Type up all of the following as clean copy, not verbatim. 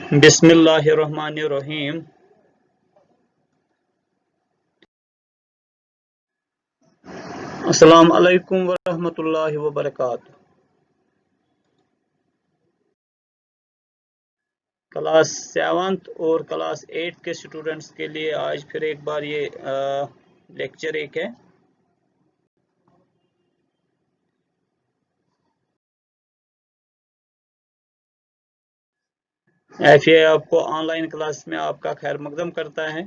बिस्मिल्लाहिर्रहमानिर्रहीम। अस्सलाम अलैकुम वरहमतुल्लाहि वबरकातुहू। क्लास 7th और क्लास 8 के स्टूडेंट्स के लिए आज फिर एक बार ये लेक्चर एक है। एफए आपको ऑनलाइन क्लास में आपका खैर मकदम करता है।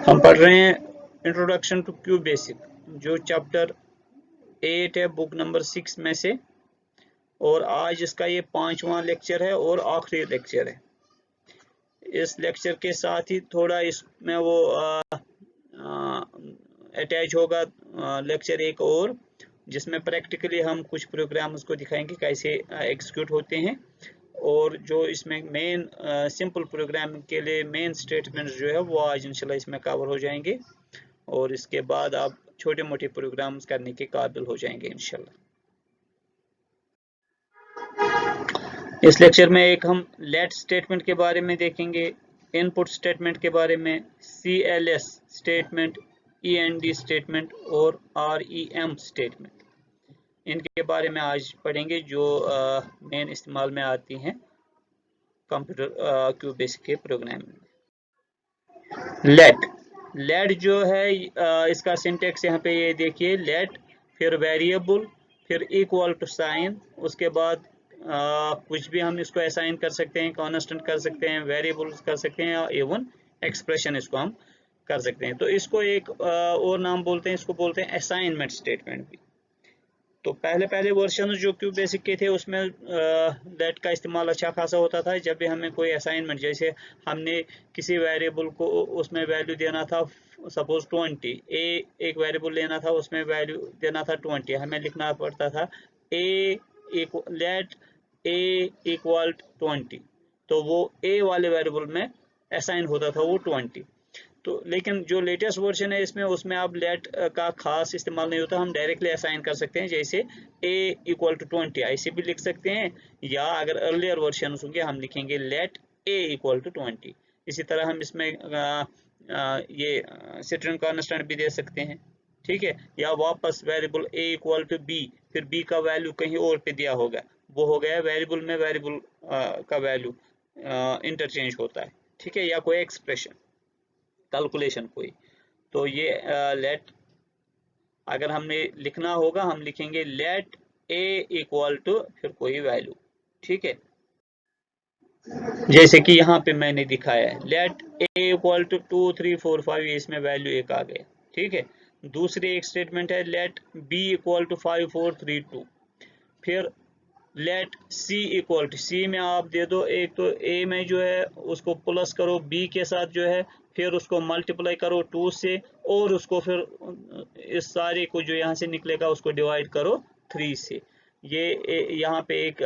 हम पढ़ रहे हैं इंट्रोडक्शन टू क्यू बेसिक, जो चैप्टर 8 है बुक नंबर 6 में से, और आज इसका ये 5वां लेक्चर है और आखिरी लेक्चर है। इस लेक्चर के साथ ही थोड़ा इसमें वो अटैच होगा लेक्चर एक और, जिसमें प्रैक्टिकली हम कुछ प्रोग्राम्स को दिखाएंगे कैसे एग्जीक्यूट होते हैं, और जो इसमें मेन सिंपल प्रोग्राम के लिए मेन स्टेटमेंट्स जो है वो आज इंशाल्लाह इसमें कवर हो जाएंगे, और इसके बाद आप छोटे मोटे प्रोग्राम्स करने के काबिल हो जाएंगे इंशाल्लाह। इस लेक्चर में एक हम लेट स्टेटमेंट के बारे में देखेंगे, इनपुट स्टेटमेंट के बारे में, CLS स्टेटमेंट, END स्टेटमेंट और REM स्टेटमेंट, इनके बारे में आज पढ़ेंगे जो मेन इस्तेमाल में आती हैं कंप्यूटर क्यू बेसिक के प्रोग्राम में। लेट जो है इसका सिंटेक्स यहाँ पे ये देखिए, लेट फिर वेरिएबल फिर इक्वल टू साइन, उसके बाद कुछ भी हम इसको असाइन कर सकते हैं, कांस्टेंट कर सकते हैं, वेरिएबल्स कर सकते हैं, या इवन एक्सप्रेशन इसको हम कर सकते हैं। तो इसको एक और नाम बोलते हैं, इसको बोलते हैं असाइनमेंट स्टेटमेंट भी। तो पहले वर्जन जो क्यू बेसिक के थे उसमें लेट का इस्तेमाल अच्छा खासा होता था। जब भी हमें कोई असाइनमेंट, जैसे हमने किसी वेरिएबल को उसमें वैल्यू देना था, सपोज 20, एक वेरिएबल लेना था, उसमें वैल्यू देना था 20, हमें लिखना पड़ता था लेट ए इक्वल 20, तो वो ए वाले वेरिएबल में असाइन होता था वो 20। तो लेकिन जो लेटेस्ट वर्जन है इसमें, उसमें अब लेट का खास इस्तेमाल नहीं होता, हम डायरेक्टली असाइन कर सकते हैं, जैसे a इक्वल टू 20 ऐसे भी लिख सकते हैं, या अगर अर्लियर वर्जन होंगे हम लिखेंगे लेट a इक्वल टू 20। इसी तरह हम इसमें ये स्ट्रिंग कांस्टेंट भी दे सकते हैं, ठीक है, या वापस variable a equal to b, फिर b का वैल्यू कहीं और पे दिया होगा, वो हो गया वेरिएबल में वेरिएबल का वैल्यू इंटरचेंज होता है, ठीक है, या कोई एक्सप्रेशन कैलकुलेशन कोई। तो ये लेट अगर हमने लिखना होगा हम लिखेंगे लेट a इक्वल टू फिर कोई वैल्यू, ठीक है, जैसे कि यहाँ पे मैंने दिखाया है लेट a इक्वल टू 2 3 4 5, इसमें वैल्यू एक आ गया, ठीक है। दूसरी एक स्टेटमेंट है लेट b इक्वल टू 5 4 3 2, फिर let c equal to, c में आप दे दो एक, तो a में जो है उसको प्लस करो b के साथ जो है, फिर उसको मल्टीप्लाई करो 2 से, और उसको फिर इस सारे को जो यहाँ से निकलेगा उसको डिवाइड करो 3 से। ये यहाँ पे एक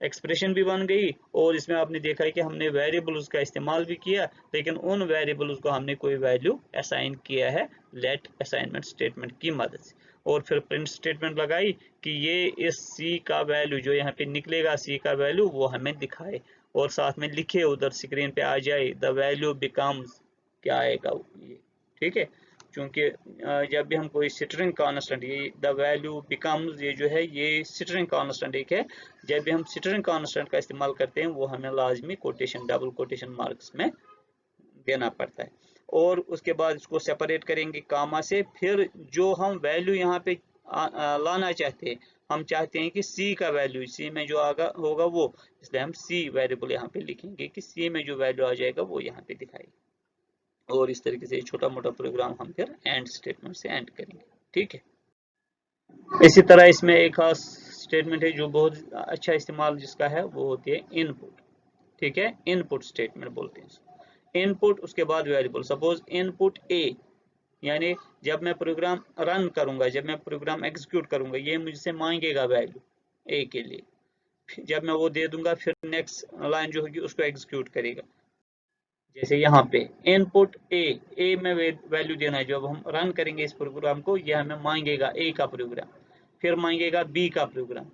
एक्सप्रेशन भी बन गई, और इसमें आपने देखा है कि हमने वेरिएबल्स का इस्तेमाल भी किया, लेकिन उन वेरिएबल्स को हमने कोई वैल्यू असाइन किया है लेट असाइनमेंट स्टेटमेंट की मदद से, और फिर प्रिंट स्टेटमेंट लगाई कि ये इस c का वैल्यू जो यहाँ पे निकलेगा, c का वैल्यू वो हमें दिखाए, और साथ में लिखे उधर स्क्रीन पे आ जाए द वैल्यू बिकम्स, क्या आएगा ये, ठीक है। क्योंकि जब भी हम कोई स्ट्रिंग कांस्टेंट, ये द वैल्यू बिकम्स, ये जो है ये स्ट्रिंग कांस्टेंट एक है, जब भी हम स्ट्रिंग कांस्टेंट का इस्तेमाल करते हैं वो हमें लाजमी कोटेशन, डबल कोटेशन मार्क्स में देना पड़ता है, और उसके बाद इसको सेपरेट करेंगे कामा से। फिर जो हम वैल्यू यहाँ पे लाना चाहते हैं, हम चाहते हैं कि c का वैल्यू, c में जो आगा होगा वो, इसलिए हम c वेरिएबल यहाँ पे लिखेंगे कि c में जो वैल्यू आ जाएगा वो यहाँ पे दिखाएगा, और इस तरीके से छोटा मोटा प्रोग्राम हम फिर एंड स्टेटमेंट से एंड करेंगे, ठीक है। इसी तरह इसमें एक खास स्टेटमेंट है जो बहुत अच्छा इस्तेमाल जिसका है, वो होती है इनपुट, ठीक है, इनपुट स्टेटमेंट बोलते हैं इसको। इनपुट, उसके बाद वेरिएबल, सपोज इनपुट a, यानी जब मैं प्रोग्राम रन करूंगा, जब मैं प्रोग्राम एग्जीक्यूट करूंगा, ये मुझसे मांगेगा वैल्यू a के लिए, जब मैं वो दे दूंगा फिर नेक्स्ट लाइन जो होगी उसको एग्जीक्यूट करेगा। जैसे यहाँ पे इनपुट a में वैल्यू देना है, जब हम रन करेंगे इस प्रोग्राम को, यह हमें मांगेगा a का प्रोग्राम, फिर मांगेगा b का प्रोग्राम,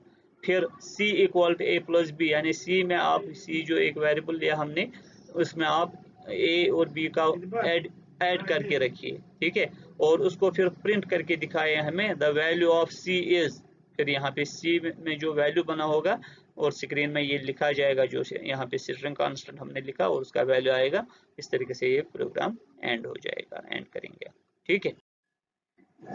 फिर c equal to a plus B, यानी c में आप c जो एक वेरिएबल लिया हमने उसमें आप a और b का ऐड करके रखिए, ठीक है, और उसको फिर प्रिंट करके दिखाए हमें the value of c is, फिर यहाँ पे c में जो वैल्यू बना होगा और स्क्रीन में ये लिखा जाएगा जो यहाँ पे स्ट्रिंग कांस्टेंट हमने लिखा और उसका वैल्यू आएगा। इस तरीके से ये प्रोग्राम एंड हो जाएगा, एंड करेंगे, ठीक है।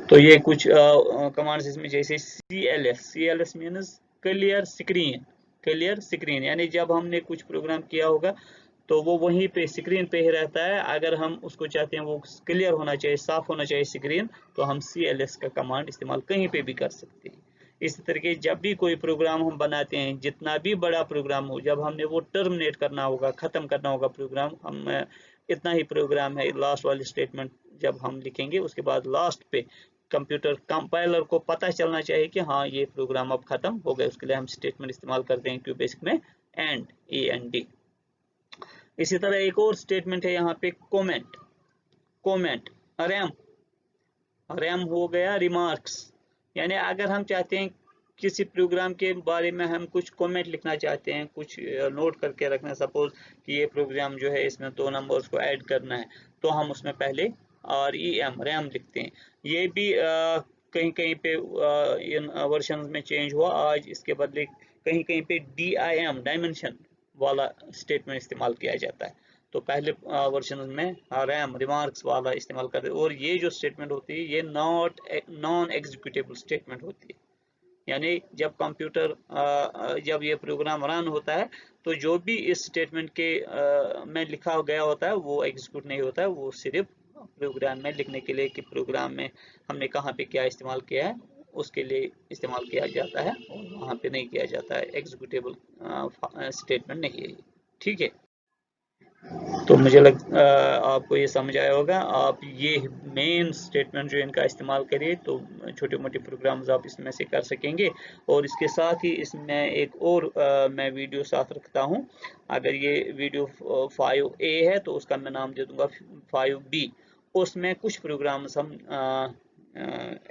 तो ये कुछ कमांड्स इसमें, जैसे CLS मीन्स क्लियर स्क्रीन, यानी जब हमने कुछ प्रोग्राम किया होगा तो वो वहीं पे स्क्रीन पे ही रहता है। अगर हम उसको चाहते हैं वो क्लियर होना चाहिए, साफ होना चाहिए स्क्रीन, तो हम CLS का कमांड इस्तेमाल कहीं पे भी कर सकते हैं। इसी तरीके जब भी कोई प्रोग्राम हम बनाते हैं, जितना भी बड़ा प्रोग्राम हो, जब हमने वो टर्मिनेट करना होगा, खत्म करना होगा प्रोग्राम, हम इतना ही प्रोग्राम है, लास्ट वाली स्टेटमेंट जब हम लिखेंगे उसके बाद लास्ट पे कंप्यूटर कंपाइलर को पता चलना चाहिए कि हाँ ये प्रोग्राम अब खत्म हो गया, उसके लिए हम स्टेटमेंट इस्तेमाल करते हैं QBasic में एंड, END। इसी तरह एक और स्टेटमेंट है यहाँ पे कमेंट रैम हो गया रिमार्क्स, यानी अगर हम चाहते हैं किसी प्रोग्राम के बारे में हम कुछ कमेंट लिखना चाहते हैं, कुछ नोट करके रखना, सपोज कि ये प्रोग्राम जो है इसमें 2 नंबर्स को ऐड करना है, तो हम उसमें पहले रैम लिखते हैं। ये भी कहीं कहीं पे इन वर्जन में चेंज हुआ, आज इसके बदले कहीं कहीं पे डायमेंशन वाला स्टेटमेंट इस्तेमाल किया जाता है। तो पहले वर्जन में रैम रिमार्क्स वाला इस्तेमाल करते हैं, और ये जो स्टेटमेंट होती है ये नॉन एग्जीक्यूटेबल स्टेटमेंट होती है, यानी जब कंप्यूटर जब ये प्रोग्राम रन होता है तो जो भी इस स्टेटमेंट के में लिखा गया होता है वो एग्जीक्यूट नहीं होता है, वो सिर्फ प्रोग्राम में लिखने के लिए कि प्रोग्राम में हमने कहाँ पे क्या इस्तेमाल किया है उसके लिए इस्तेमाल किया जाता है, और वहाँ पे नहीं किया जाता है, एग्जीक्यूटेबल स्टेटमेंट नहीं है, ठीक है। तो मुझे आपको ये समझ आया होगा। आप ये मेन स्टेटमेंट जो इनका इस्तेमाल करिए तो छोटे मोटे प्रोग्राम्स आप इसमें से कर सकेंगे। और इसके साथ ही इसमें एक और मैं वीडियो साथ रखता हूँ। अगर ये वीडियो 5A है तो उसका मैं नाम दे दूंगा 5B। उसमें कुछ प्रोग्राम्स हम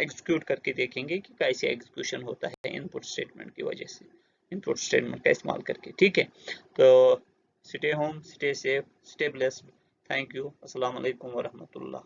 एग्जीक्यूट करके देखेंगे कि कैसे एग्जीक्यूशन होता है इनपुट स्टेटमेंट की वजह से, इनपुट स्टेटमेंट का इस्तेमाल करके, ठीक है। तो stay home, stay safe, stay blessed. Thank you. Assalamu alaikum wa rahmatullah.